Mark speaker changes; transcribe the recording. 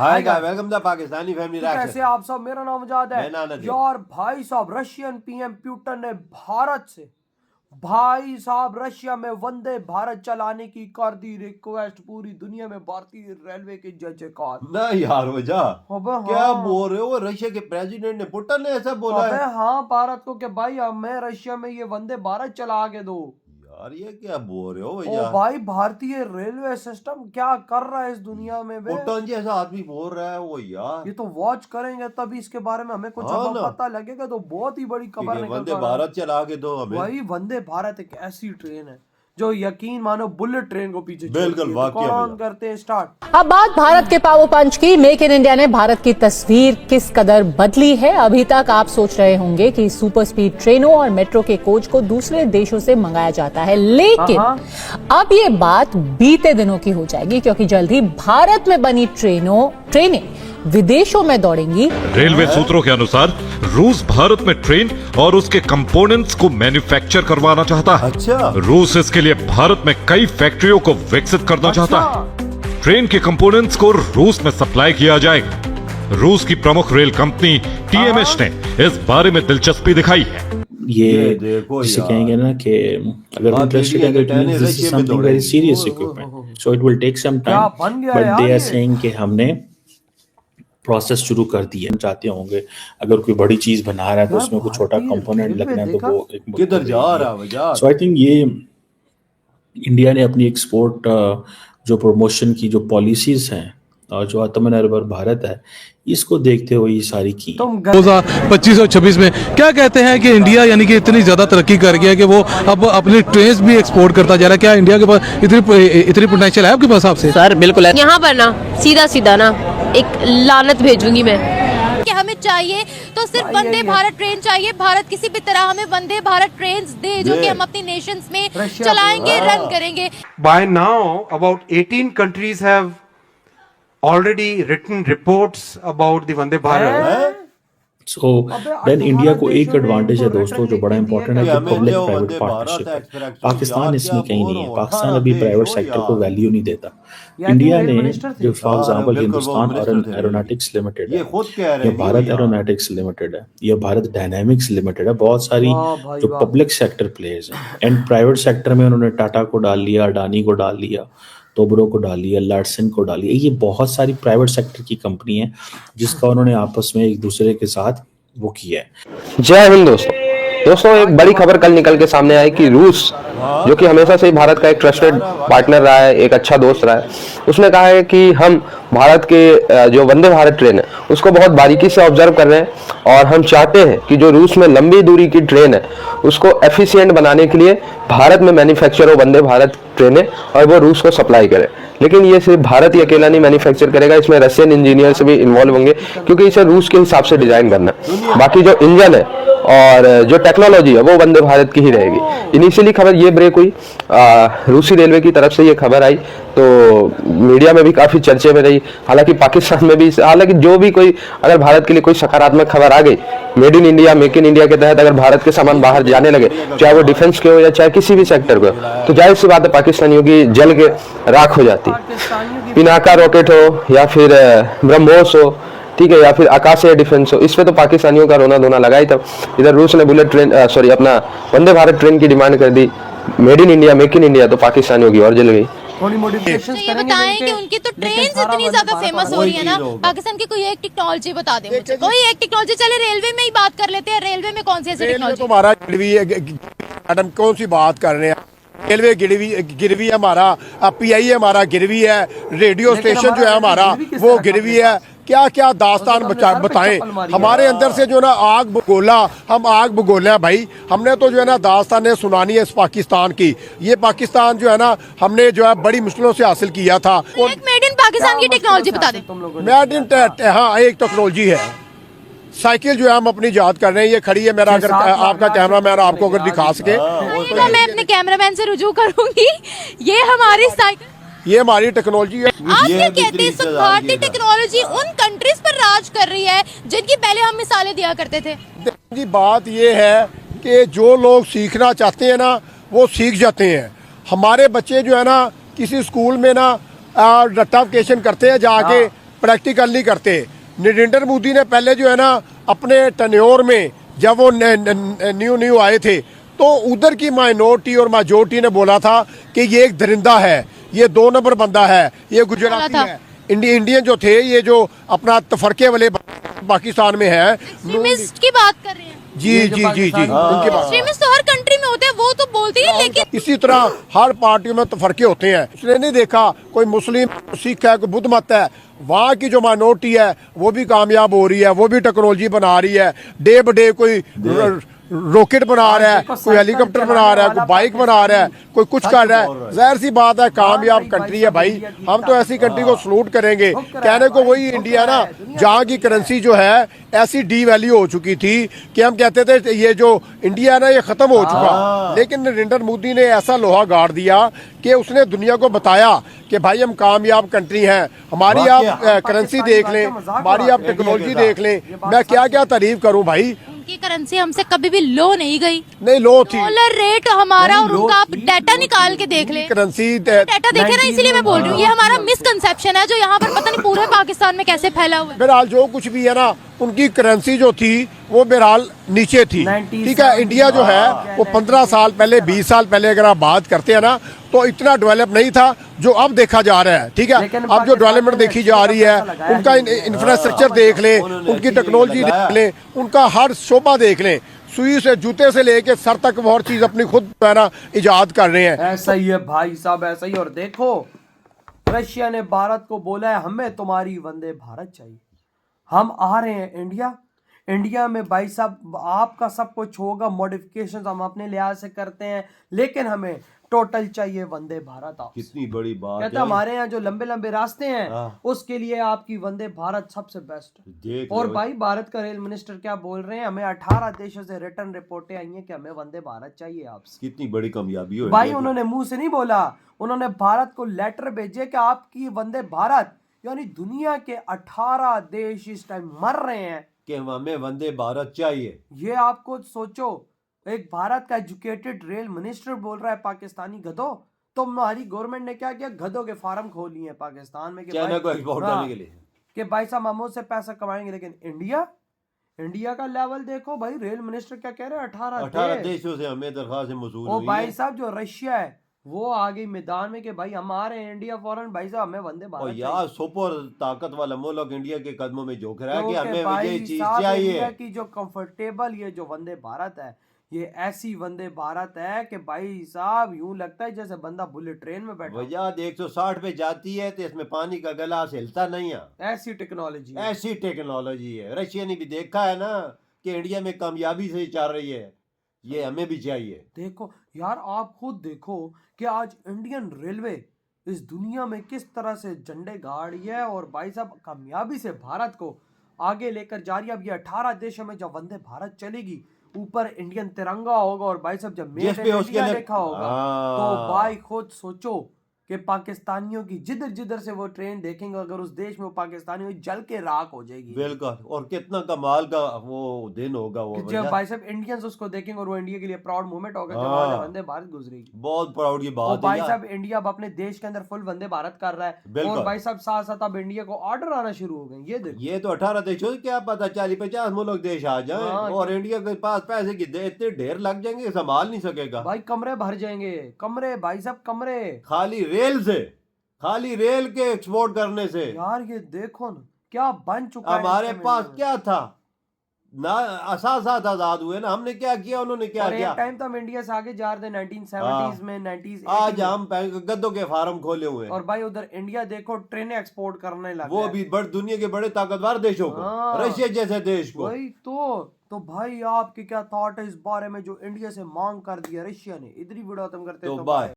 Speaker 1: Hi guys, welcome to Pakistani family reaction.
Speaker 2: कैसे आप सब? मेरा नाम आजाद है यार। भाई साहब, रशियन पीएम पुतिन ने भाई साहब रशिया में वंदे भारत चलाने की कर दी रिक्वेस्ट। पूरी दुनिया में भारतीय रेलवे के जय-जयकार।
Speaker 1: ना यार वजह क्या
Speaker 2: हाँ।
Speaker 1: बोल रहे हो? रशिया के प्रेसिडेंट ने, पुतिन ने ऐसा बोला है?
Speaker 2: हाँ, भारत को कि भाई मैं रशिया में ये वंदे भारत चला के दो।
Speaker 1: यार ये क्या बोल रहे हो
Speaker 2: ओ
Speaker 1: भैया?
Speaker 2: भाई, भारतीय रेलवे सिस्टम क्या कर रहा है इस दुनिया में बे?
Speaker 1: पुतिन जी ऐसा आदमी बोल रहा है वो यार।
Speaker 2: ये तो वॉच करेंगे तभी इसके बारे में हमें कुछ पता लगेगा। तो बहुत ही बड़ी खबर निकल
Speaker 1: वंदे भारत चला के दो हमें।
Speaker 2: वही वंदे भारत एक ऐसी ट्रेन है जो यकीन मानो बुलेट ट्रेन को पीछे
Speaker 1: बिल्कुल
Speaker 2: कौन करते हैं स्टार्ट।
Speaker 3: अब बात भारत के पावर पंच की। मेक इन इंडिया ने भारत की तस्वीर किस कदर बदली है। अभी तक आप सोच रहे होंगे कि सुपर स्पीड ट्रेनों और मेट्रो के कोच को दूसरे देशों से मंगाया जाता है, लेकिन अब ये बात बीते दिनों की हो जाएगी, क्योंकि जल्द ही भारत में बनी ट्रेनें विदेशों में दौड़ेंगी।
Speaker 4: रेलवे सूत्रों के अनुसार रूस भारत में ट्रेन और उसके कंपोनेंट्स को मैन्युफैक्चर करवाना चाहता है।
Speaker 1: अच्छा।
Speaker 4: रूस इसके लिए भारत में कई फैक्ट्रियों को विकसित करना चाहता है। ट्रेन के कंपोनेंट्स को रूस में सप्लाई किया जाएगा। रूस की प्रमुख रेल कंपनी टीएमएस ने इस बारे में दिलचस्पी दिखाई है।
Speaker 5: ये जिसे कहेंगे ना कि अगर इंटरेस्टेड है तो this is something very serious equipment, so it will take some time, but they are saying कि हमने प्रोसेस शुरू कर दिया। चाहते होंगे अगर कोई बड़ी चीज बना रहा है तो उसमें कुछ छोटा कंपोनेंट लगना है, तो वो एक
Speaker 1: किधर जा रहा है यार।
Speaker 5: सो आई थिंक ये इंडिया ने अपनी एक्सपोर्ट जो प्रमोशन की जो पॉलिसीज हैं और जो आत्मनिर्भर भारत है, इसको देखते हुए ये सारी की।
Speaker 6: 2025 और 26 में क्या कहते हैं कि इंडिया यानी कि इतनी ज्यादा तरक्की कर गया कि वो अब अपनी ट्रेन भी एक्सपोर्ट करता जा रहा है। क्या इंडिया के पास इतनी पोटेंशियल है आपके पास? आपसे
Speaker 7: सर बिल्कुल है। यहाँ पर ना सीधा ना एक लानत भेजूंगी मैं कि हमें चाहिए तो सिर्फ वंदे भारत ट्रेन चाहिए। भारत किसी भी तरह हमें वंदे भारत ट्रेन दे जो कि हम अपनी नेशंस में चलाएंगे, रन करेंगे।
Speaker 8: By now about 18 countries have already written reports about the Vande Bharat.
Speaker 5: So then India को एक एडवांटेज है दोस्तों जो बड़ा इंपॉर्टेंट है, कि पब्लिक प्राइवेट पार्टनरशिप है। पाकिस्तान इसमें कहीं नहीं है। पाकिस्तान अभी प्राइवेट सेक्टर को वैल्यू नहीं देता। इंडिया ने जो for example Hindustan aeronautics limited है, या भारत एरोनॉटिक्स लिमिटेड है, या भारत डायनामिक्स लिमिटेड है, बहुत सारी जो पब्लिक सेक्टर प्लेयर्स हैं। एंड प्राइवेट सेक्टर में उन्होंने टाटा को डाल लिया, अडानी को डाल लिया, तोबरो को डाल लिया, लार्सन को डाल लिया। ये बहुत सारी प्राइवेट सेक्टर की कंपनी है जिसका उन्होंने आपस में एक दूसरे के साथ वो किया है।
Speaker 9: जय हिंद दोस्तों, एक बड़ी खबर कल निकल के सामने आई कि रूस, जो कि हमेशा से भारत का एक ट्रस्टेड पार्टनर रहा है, एक अच्छा दोस्त रहा है, उसने कहा है कि हम भारत के जो वंदे भारत ट्रेन है उसको बहुत बारीकी से ऑब्जर्व कर रहे हैं और हम चाहते हैं कि जो रूस में लंबी दूरी की ट्रेन है उसको एफिशिएंट बनाने के लिए भारत में मैन्युफैक्चर हो वंदे भारत ट्रेनें और वो रूस को सप्लाई करे। लेकिन ये सिर्फ भारत ही अकेला नहीं मैन्युफैक्चर करेगा, इसमें रशियन इंजीनियर्स भी इन्वॉल्व होंगे, क्योंकि इसे रूस के हिसाब से डिजाइन करना है। बाकी जो इंजन है और जो टेक्नोलॉजी है वो वंदे भारत की ही रहेगी। इनिशियली खबर ये ब्रेक हुई, रूसी रेलवे की तरफ से ये खबर आई तो मीडिया में भी काफी चर्चे में रही। हालांकि पाकिस्तान में भी, हालांकि जो भी कोई अगर भारत के लिए कोई सकारात्मक खबर आ गई made in India, make in India के तहत अगर भारत के सामान बाहर जाने लगे, चाहे वो डिफेंस के हो या चाहे किसी भी सेक्टर को, तो जाहिर सी बात है पाकिस्तानियों की जल के राख हो जाती। पिनाका रॉकेट हो या फिर ब्रह्मोस हो, ठीक है, या फिर आकाशीय डिफेंस हो, इस पे तो पाकिस्तानियों का रोना धोना लगा ही था। इधर रूस ने बुलेट ट्रेन अपना वंदे भारत ट्रेन की डिमांड कर दी, made in India, make in India, तो पाकिस्तानियों की और जल गई।
Speaker 7: ये बताएं कि उनकी तो ट्रेन्स इतनी ज्यादा फेमस हो रही है ना, पाकिस्तान की कोई एक टेक्नोलॉजी बता दें मुझे, कोई एक टेक्नोलॉजी। चले रेलवे में ही बात कर लेते हैं, रेलवे में कौन सी ऐसी टेक्नोलॉजी?
Speaker 8: हमारा मैडम कौन सी बात कर रहे हैं? रेलवे गिरवी है हमारा, पीआई है हमारा गिरवी है, रेडियो स्टेशन जो है हमारा वो गिरवी है। क्या क्या दास्तान बताएं। हमारे अंदर से जो ना आग बगोला, हम आग बगोले हैं भाई। हमने तो जो है ना दास्तान सुनानी है इस पाकिस्तान की। ये पाकिस्तान जो है ना हमने जो है बड़ी मुश्किलों से हासिल किया था।
Speaker 7: एक मेड इन पाकिस्तान की टेक्नोलॉजी बता दें।
Speaker 8: मेड इन, हाँ एक टेक्नोलॉजी है। साइकिल जो है हम अपनी याद कर रहे हैं, ये खड़ी है। मेरा अगर आपका कैमरा मैन आपको अगर दिखा सके
Speaker 7: तो मैं अपने कैमरामैन से रुजू करूंगी। ये हमारी साइकिल,
Speaker 8: ये हमारी टेक्नोलॉजी है।
Speaker 7: आप क्या कहते हैं भारतीय टेक्नोलॉजी उन कंट्रीज पर राज कर रही है जिनकी पहले हम मिसालें दिया करते थे?
Speaker 8: जी बात ये है कि जो लोग सीखना चाहते हैं ना वो सीख जाते हैं। हमारे बच्चे जो है ना किसी स्कूल में ना रट्टाफिकेशन करते हैं जाके, प्रैक्टिकल नहीं करते। नरेंद्र मोदी ने पहले जो है ना अपने टन्योर में जब वो न्यू आए थे तो उधर की माइनॉरिटी और मेजोरिटी ने बोला था कि ये एक दरिंदा है, ये 2 नंबर बंदा है, ये गुजराती है। इंडियन जो थे ये जो अपना तफरके वाले पाकिस्तान में है,
Speaker 7: एक्सट्रीमिस्ट की बात कर रहे हैं।
Speaker 8: जी जी जी जी उनके पास
Speaker 7: एक्सट्रीमिस्ट तो हर कंट्री में होते हैं, वो तो बोलते ही, लेकिन
Speaker 8: इसी तरह हर पार्टी में तफरके होते हैं। उसने नहीं देखा कोई मुस्लिम, सिख है, कोई बुद्ध मत है, वहाँ की जो माइनॉरिटी है वो भी कामयाब हो रही है, वो भी टेक्नोलॉजी बना रही है। डे ब डे कोई रॉकेट बना रहा है, कोई हेलीकॉप्टर बना रहा है, कोई बाइक बना रहा है, कोई कुछ कर रहा है। जाहिर सी बात है कामयाब कंट्री है भाई, हम तो ऐसी कंट्री को सलूट करेंगे। कहने को वही इंडिया ना, जहाँ की करेंसी जो है ऐसी डी वैल्यू हो चुकी थी कि हम कहते थे ये जो इंडिया है ना ये खत्म हो चुका। लेकिन नरेंद्र मोदी ने ऐसा लोहा गाड़ दिया कि उसने दुनिया को बताया कि भाई हम कामयाब कंट्री हैं। हमारी आप करेंसी देख लें, हमारी आप टेक्नोलॉजी देख लें, मैं क्या क्या तारीफ करूं भाई।
Speaker 7: उनकी करेंसी हमसे कभी भी लो नहीं गई,
Speaker 8: नहीं लो थी।
Speaker 7: डॉलर रेट हमारा और उनका आप डाटा निकाल के देख लें,
Speaker 8: करेंसी
Speaker 7: डाटा देखे ना, इसीलिए मैं बोल रही हूँ ये हमारा मिसकंसेप्शन है जो यहाँ पर पता नहीं पूरे पाकिस्तान में कैसे फैला हुआ है।
Speaker 8: बहरहाल जो कुछ भी है ना, उनकी करेंसी जो थी वो बहरहाल नीचे थी, ठीक है। इंडिया जो है वो 15 साल पहले, 20 साल पहले अगर आप बात करते हैं ना तो इतना डेवलप नहीं था जो अब देखा जा रहा है, ठीक है। अब जो डेवलपमेंट देखी जा रही है, उनका इंफ्रास्ट्रक्चर देख लें, उनकी टेक्नोलॉजी देख लें, उनका हर शोबा देख लें, सुई से जूते से लेके सर तक वो हर चीज अपनी खुद है ना इजाद कर रहे हैं।
Speaker 2: ऐसा ही है भाई साहब, ऐसा ही। और देखो रशिया ने भारत को बोला है हमें तुम्हारी वंदे भारत चाहिए, हम आ रहे हैं इंडिया में भाई साहब, आपका सब कुछ होगा, मॉडिफिकेशन हम अपने लिहाज से करते हैं, लेकिन हमें टोटल चाहिए वंदे भारत। आप
Speaker 1: कितनी बड़ी बात
Speaker 2: कहता
Speaker 1: है।
Speaker 2: हमारे यहाँ जो लंबे लंबे रास्ते हैं उसके लिए आपकी वंदे भारत सबसे बेस्ट है। और भाई भारत का रेल मिनिस्टर क्या बोल रहे हैं, हमें 18 देशों से रिटर्न रिपोर्टें आई हैं कि हमें वंदे भारत चाहिए आपसे।
Speaker 1: कितनी बड़ी कामयाबी हो
Speaker 2: भाई उन्होंने मुंह से नहीं बोला, उन्होंने भारत को लेटर भेजे कि आपकी वंदे भारत, यानी दुनिया के 18 देश इस टाइम मर रहे हैं
Speaker 1: कि हमें वंदे भारत चाहिए।
Speaker 2: ये आपको सोचो, एक भारत का एजुकेटेड रेल मिनिस्टर बोल रहा है पाकिस्तानी गधों। तो हमारी गवर्नमेंट ने क्या किया, गधों के फार्म खोल लिए पाकिस्तान में कि
Speaker 1: चाइना को एक्सपोर्ट करने के लिए,
Speaker 2: कि भाई साहब हम उससे पैसा कमाएंगे। लेकिन इंडिया का लेवल देखो भाई, रेल मिनिस्टर क्या कह रहे हैं, 18
Speaker 1: देशों से हमें दरखास्त मौसूल हुई है।
Speaker 2: भाई साहब जो रशिया है वो आ गई मैदान में कि भाई हम आ रहे हैं इंडिया फॉरन, भाई साहब हमें वंदे भारत
Speaker 1: यार सुपर ताकत वाला मुल्क इंडिया के कदमों में झोंक रहा है कि हमें ये चीज
Speaker 2: साहब
Speaker 1: चाहिए।
Speaker 2: इंडिया की जो कंफर्टेबल ये जो वंदे भारत है, ये ऐसी वंदे भारत है कि भाई साहब यूं लगता है जैसे बंदा बुलेट ट्रेन में बैठा।
Speaker 1: वजह 160 पे जाती है तो इसमें पानी का गिलास हिलता नहीं है।
Speaker 2: ऐसी टेक्नोलॉजी
Speaker 1: है। रशिया ने भी देखा है ना कि इंडिया में कामयाबी से चल रही है, ये हमें भी चाहिए।
Speaker 2: देखो यार, आप खुद देखो कि आज इंडियन रेलवे इस दुनिया में किस तरह से झंडे गाड़ रही है और भाई साहब कामयाबी से भारत को आगे लेकर जा रही है। अब ये 18 देशों में जब वंदे भारत चलेगी, ऊपर इंडियन तिरंगा होगा और भाई साहब जब मेड इन इंडिया लिखा होगा तो भाई खुद सोचो कि पाकिस्तानियों की जिधर से वो ट्रेन देखेंगे, अगर उस देश में वो पाकिस्तानी जल के राख हो जाएगी।
Speaker 1: बिल्कुल, और कितना कमाल का वो दिन होगा वो,
Speaker 2: जब भाई साहब इंडियंस उसको देखेंगे और वो इंडिया के लिए प्राउड मोमेंट होगा कि हमारे वंदे भारत गुजरेगी।
Speaker 1: बहुत प्राउड की बात है
Speaker 2: भाई साहब इंडिया अब अपने देश के अंदर फुल वंदे भारत कर रहा है और भाई साहब साथ साथ अब इंडिया को ऑर्डर आना शुरू हो गए। ये देखो,
Speaker 1: ये तो 18 देशों क्या पता 40-50 मुल्क देश आ जाए और इंडिया के पास पैसे की इतने ढेर लग जाएंगे, संभाल नहीं सकेगा भाई।
Speaker 2: कमरे भर जाएंगे, कमरे भाई साहब कमरे,
Speaker 1: खाली रेल के एक्सपोर्ट करने से।
Speaker 2: यार ये देखो ना क्या बन चुका है।
Speaker 1: हमारे पास क्या था ना, साथ आजाद हुए ना, हमने क्या किया, उन्होंने क्या किया।
Speaker 2: एक टाइम तो हम इंडिया से आगे जा रहे थे 1970s में, 90s।
Speaker 1: आज हम गद्दों के फार्म खोले हुए हैं।
Speaker 2: और भाई उधर इंडिया देखो ट्रेनें एक्सपोर्ट करने लगा,
Speaker 1: वो भी दुनिया के बड़े ताकतवर देशों को, रशिया जैसे देश को।
Speaker 2: वही तो भाई आपकी क्या थॉट है इस बारे में जो इंडिया से मांग कर दिया रशिया ने। इधर ही वीडियो खत्म करते हैं, तो बाय।